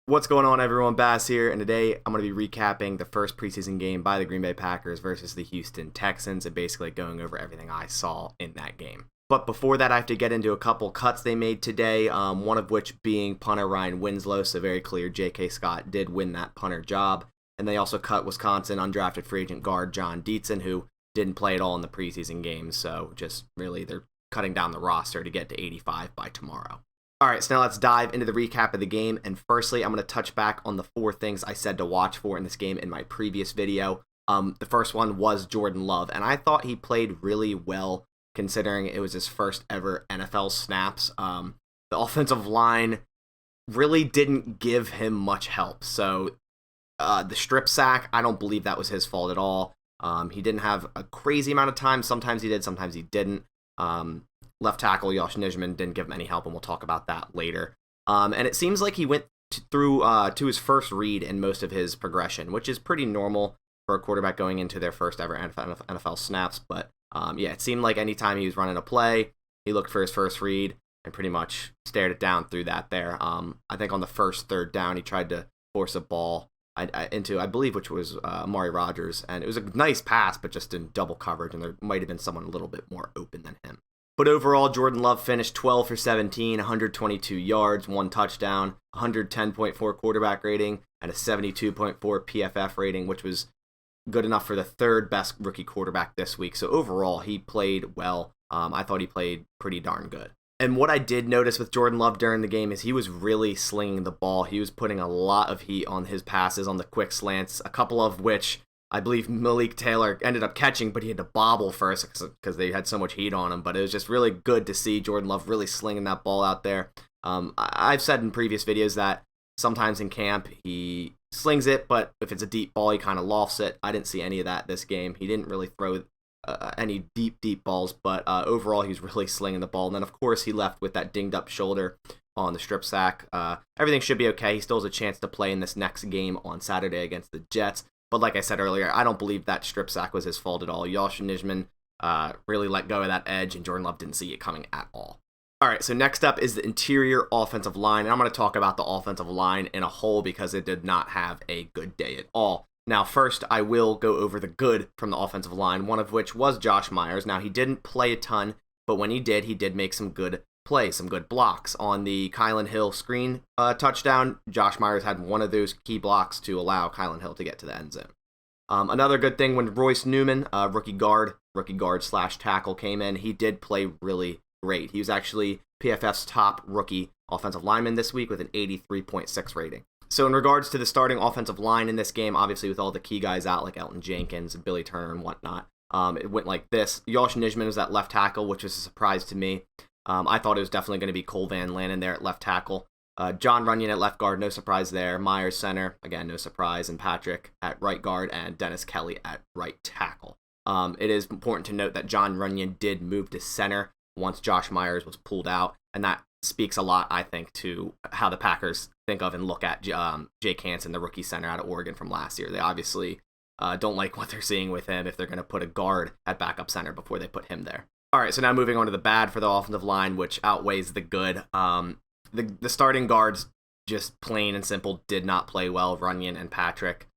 What's going on, everyone? Bass here, and today I'm going to be recapping the first preseason game by the Green Bay Packers versus the Houston Texans and basically going over everything I saw in that game. But before that, I have to get into a couple cuts they made today, one of which being punter Ryan Winslow, so very clear J.K. Scott did win that punter job. And they also cut Wisconsin undrafted free agent guard John Dietzen, who didn't play at all in the preseason games, so just really they're cutting down the roster to get to 85 by tomorrow. All right, so now let's dive into the recap of the game. And firstly, I'm going to touch back on the four things I said to watch for in this game in my previous video. The first one was Jordan Love, and I thought he played really well considering it was his first ever NFL snaps. The offensive line really didn't give him much help. So the strip sack, I don't believe that was his fault at all. He didn't have a crazy amount of time. Sometimes he did, sometimes he didn't. Left tackle Josh Nijman didn't give him any help, and we'll talk about that later. And it seems like he went through to his first read in most of his progression, which is pretty normal for a quarterback going into their first ever NFL snaps. But yeah, it seemed like anytime he was running a play, he looked for his first read and pretty much stared it down through that there. I think on the first third down, he tried to force a ball into, I believe, which was Amari Rodgers. And it was a nice pass, but just in double coverage, and there might have been someone a little bit more open than him. But overall, Jordan Love finished 12 for 17, 122 yards, 1 touchdown, 110.4 quarterback rating, and a 72.4 PFF rating, which was good enough for the third best rookie quarterback this week. So overall, he played well. I thought he played pretty darn good. And what I did notice with Jordan Love during the game is he was really slinging the ball. He was putting a lot of heat on his passes on the quick slants, a couple of which I believe Malik Taylor ended up catching, but he had to bobble first because they had so much heat on him. But it was just really good to see Jordan Love really slinging that ball out there. I've said in previous videos that sometimes in camp he slings it, but if it's a deep ball, he kind of lofts it. I didn't see any of that this game. He didn't really throw any deep balls, but overall he was really slinging the ball. And then, of course, he left with that dinged-up shoulder on the strip sack. Everything should be okay. He still has a chance to play in this next game on Saturday against the Jets. But like I said earlier, I don't believe that strip sack was his fault at all. Josh Nijman really let go of that edge, and Jordan Love didn't see it coming at all. All right, so next up is the interior offensive line. And I'm going to talk about the offensive line in a whole because it did not have a good day at all. Now, first, I will go over the good from the offensive line, one of which was Josh Myers. Now, he didn't play a ton, but when he did make some good plays, some good blocks. On the Kylan Hill screen touchdown, Josh Myers had one of those key blocks to allow Kylan Hill to get to the end zone. Another good thing when Royce Newman, rookie guard / tackle, came in, he did play really great. He was actually PFF's top rookie offensive lineman this week with an 83.6 rating. So in regards to the starting offensive line in this game, obviously with all the key guys out like Elton Jenkins and Billy Turner and whatnot, it went like this. Josh Nijman was that left tackle, which was a surprise to me. I thought it was definitely going to be Cole Van Lannon there at left tackle. John Runyon at left guard, no surprise there. Myers center, again, no surprise. And Patrick at right guard and Dennis Kelly at right tackle. It is important to note that John Runyon did move to center once Josh Myers was pulled out. And that speaks a lot, I think, to how the Packers think of and look at Jake Hansen, the rookie center out of Oregon from last year. They obviously don't like what they're seeing with him if they're going to put a guard at backup center before they put him there. All right, so now moving on to the bad for the offensive line, which outweighs the good. The starting guards, just plain and simple, did not play well. Runyon and Patrick,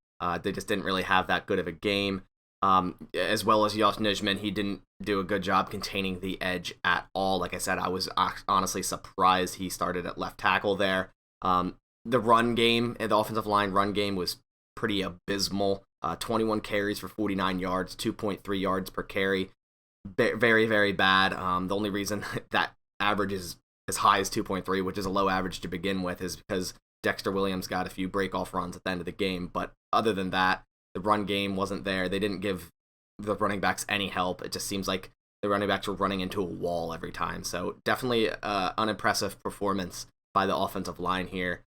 they just didn't really have that good of a game. As well as Josh Nijman, he didn't do a good job containing the edge at all. Like I said, I was honestly surprised he started at left tackle there. The run game, the offensive line run game was pretty abysmal. 21 carries for 49 yards, 2.3 yards per carry. Very, very bad. The only reason that average is as high as 2.3, which is a low average to begin with, is because Dexter Williams got a few break-off runs at the end of the game. But other than that, the run game wasn't there. They didn't give the running backs any help. It just seems like the running backs were running into a wall every time. So definitely unimpressive performance by the offensive line here.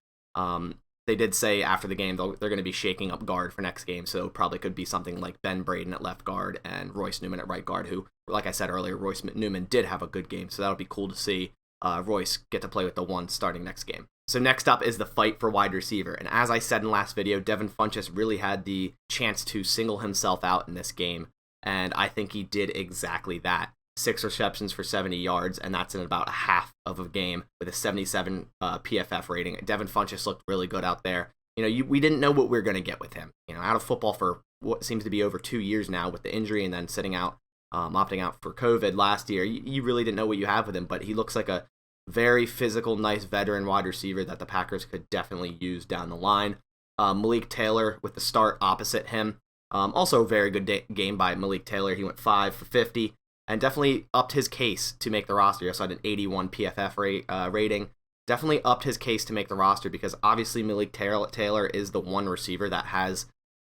They did say after the game they're going to be shaking up guard for next game, so probably could be something like Ben Braden at left guard and Royce Newman at right guard, who, like I said earlier, Royce Newman did have a good game, so that'll be cool to see Royce get to play with the one starting next game. So next up is the fight for wide receiver, and as I said in the last video, Devin Funchess really had the chance to single himself out in this game, and I think he did exactly that. 6 receptions for 70 yards, and that's in about a half of a game with a 77 PFF rating. Devin Funchess looked really good out there. We didn't know what we were going to get with him. Out of football for what seems to be over 2 years now with the injury and then sitting out, opting out for COVID last year. You really didn't know what you have with him, but he looks like a very physical, nice veteran wide receiver that the Packers could definitely use down the line. Malik Taylor with the start opposite him. Also a very good game by Malik Taylor. He went 5 for 50 and definitely upped his case to make the roster. He also had an 81 PFF rating. Definitely upped his case to make the roster because obviously Malik Taylor is the one receiver that has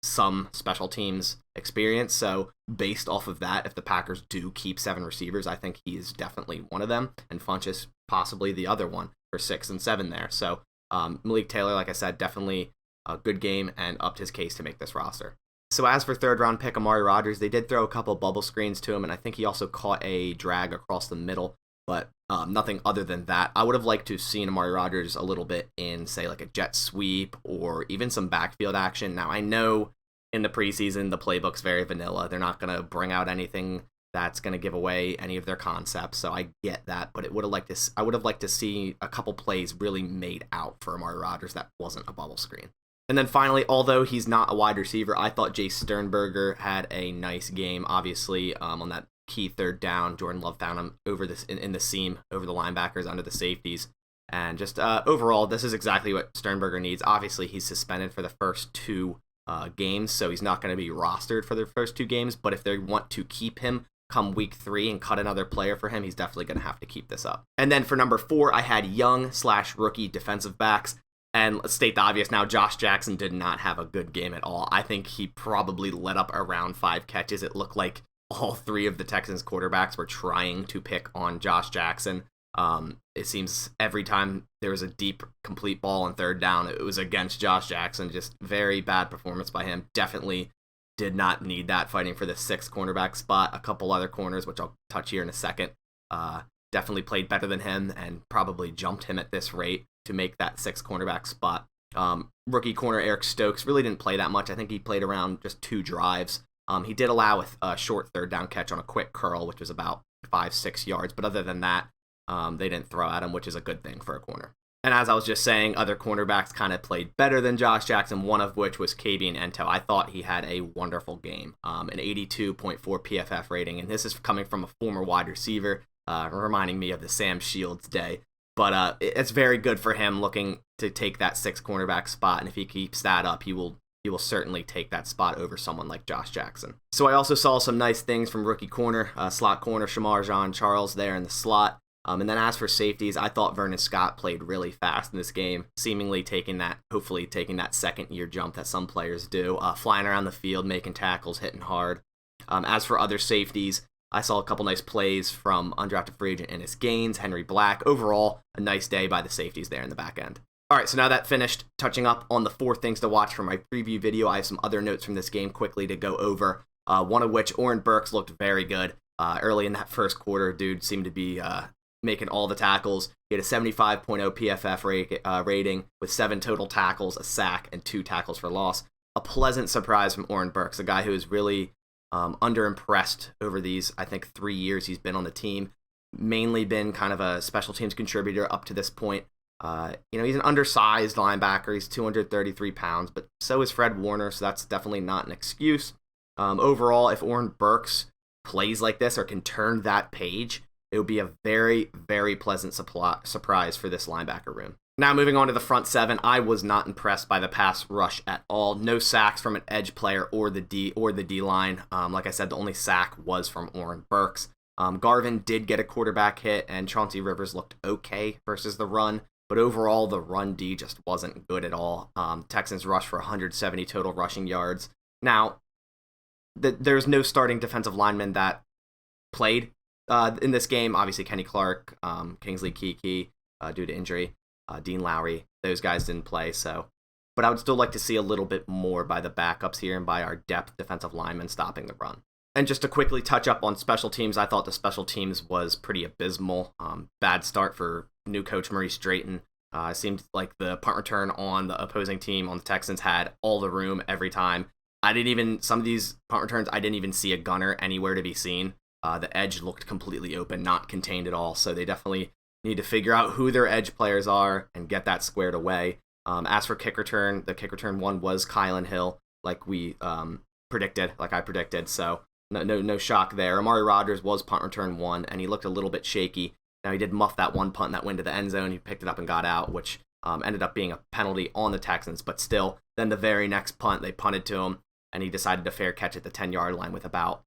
some special teams experience. So based off of that, if the Packers do keep 7 receivers, I think he is definitely one of them, and Funchess possibly the other one for 6 and 7 there. So Malik Taylor, like I said, definitely a good game and upped his case to make this roster. So as for third round pick Amari Rodgers, they did throw a couple bubble screens to him, and I think he also caught a drag across the middle, but nothing other than that. I would have liked to have seen Amari Rodgers a little bit in, say, like a jet sweep or even some backfield action. Now, I know in the preseason, the playbook's very vanilla. They're not going to bring out anything that's going to give away any of their concepts, so I get that, but I would have liked to see a couple plays really made out for Amari Rodgers that wasn't a bubble screen. And then finally, although he's not a wide receiver, I thought Jace Sternberger had a nice game. Obviously, on that key third down, Jordan Love found him over this in the seam, over the linebackers, under the safeties. And just overall, this is exactly what Sternberger needs. Obviously, he's suspended for the first 2 games, so he's not going to be rostered for the first 2 games. But if they want to keep him come week 3 and cut another player for him, he's definitely going to have to keep this up. And then for number 4, I had young/rookie defensive backs. And let's state the obvious now, Josh Jackson did not have a good game at all. I think he probably let up around 5 catches. It looked like all 3 of the Texans quarterbacks were trying to pick on Josh Jackson. It seems every time there was a deep, complete ball on third down, it was against Josh Jackson. Just very bad performance by him. Definitely did not need that fighting for the 6th cornerback spot. A couple other corners, which I'll touch here in a second, definitely played better than him and probably jumped him at this rate to make that 6th cornerback spot. Rookie corner Eric Stokes really didn't play that much. I think he played around just 2 drives. He did allow a short third down catch on a quick curl, which was about 5-6 yards. But other than that, they didn't throw at him, which is a good thing for a corner. And as I was just saying, other cornerbacks kind of played better than Josh Jackson, one of which was Kabian Ento. I thought he had a wonderful game, an 82.4 PFF rating. And this is coming from a former wide receiver, reminding me of the Sam Shields day. But it's very good for him looking to take that 6th cornerback spot. And if he keeps that up, he will certainly take that spot over someone like Josh Jackson. So I also saw some nice things from rookie corner, slot corner, Shamar Jean-Charles there in the slot. And then as for safeties, I thought Vernon Scott played really fast in this game, seemingly hopefully taking that 2nd-year jump that some players do, flying around the field, making tackles, hitting hard. As for other safeties, I saw a couple nice plays from undrafted free agent Ennis Gaines, Henry Black. Overall, a nice day by the safeties there in the back end. All right, so now that finished touching up on the 4 things to watch from my preview video, I have some other notes from this game quickly to go over, one of which, Oren Burks looked very good. Early in that first quarter, dude seemed to be making all the tackles. He had a 75.0 PFF rating with 7 total tackles, a sack, and 2 tackles for loss. A pleasant surprise from Oren Burks, a guy who is really underimpressed over these, I think, 3 years he's been on the team. Mainly been kind of a special teams contributor up to this point. He's an undersized linebacker. He's 233 pounds, but so is Fred Warner, so that's definitely not an excuse. Overall, if Oren Burks plays like this or can turn that page, it would be a very, very pleasant surprise for this linebacker room. Now, moving on to the front 7, I was not impressed by the pass rush at all. No sacks from an edge player or the D line. Like I said, the only sack was from Oren Burks. Garvin did get a quarterback hit, and Chauncey Rivers looked okay versus the run. But overall, the run D just wasn't good at all. Texans rushed for 170 total rushing yards. Now, there's no starting defensive lineman that played in this game. Obviously, Kenny Clark, Kingsley Keke, due to injury. Dean Lowry, those guys didn't play. But I would still like to see a little bit more by the backups here and by our depth defensive linemen stopping the run. And just to quickly touch up on special teams, I thought the special teams was pretty abysmal. Bad start for new coach Maurice Drayton. It seemed like the punt return on the opposing team on the Texans had all the room every time. Some of these punt returns, I didn't even see a gunner anywhere to be seen. The edge looked completely open, not contained at all. So they definitely need to figure out who their edge players are and get that squared away. As for kick return, the kick return one was Kylan Hill, like we predicted, like I predicted. So no shock there. Amari Rodgers was punt return one, and he looked a little bit shaky. Now he did muff that one punt that went to the end zone. He picked it up and got out, which ended up being a penalty on the Texans. But still, then the very next punt, they punted to him, and he decided to fair catch at the 10-yard line with about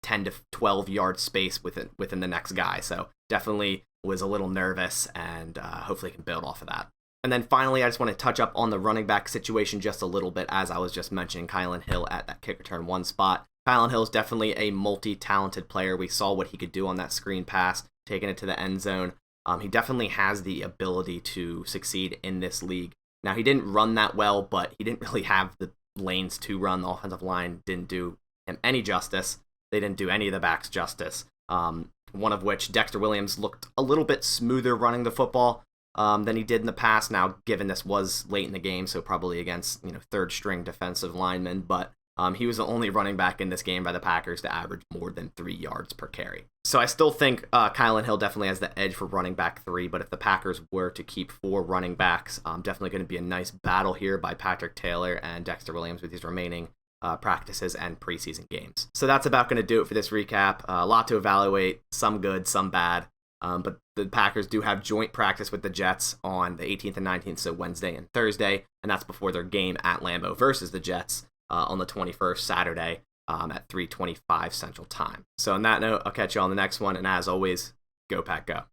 10 to 12 yard space within the next guy. So definitely was a little nervous, and hopefully can build off of that. And then finally, I just want to touch up on the running back situation just a little bit, as I was just mentioning Kylan Hill at that kick return one spot. Kylan Hill is definitely a multi-talented player. We saw what he could do on that screen pass, taking it to the end zone. He definitely has the ability to succeed in this league. Now, he didn't run that well, but he didn't really have the lanes to run. The offensive line didn't do him any justice. They didn't do any of the backs justice. One of which, Dexter Williams, looked a little bit smoother running the football than he did in the past. Now, given this was late in the game, so probably against third-string defensive linemen, but he was the only running back in this game by the Packers to average more than 3 yards per carry. So I still think Kylan Hill definitely has the edge for running back 3, but if the Packers were to keep 4 running backs, definitely going to be a nice battle here by Patrick Taylor and Dexter Williams with these remaining practices and preseason games. So that's about going to do it for this recap. A lot to evaluate, some good, some bad. But the Packers do have joint practice with the Jets on the 18th and 19th, so Wednesday and Thursday, and that's before their game at Lambeau versus the Jets on the 21st, Saturday, at 3:25 Central Time. So on that note, I'll catch you on the next one, and as always, go Pack Go.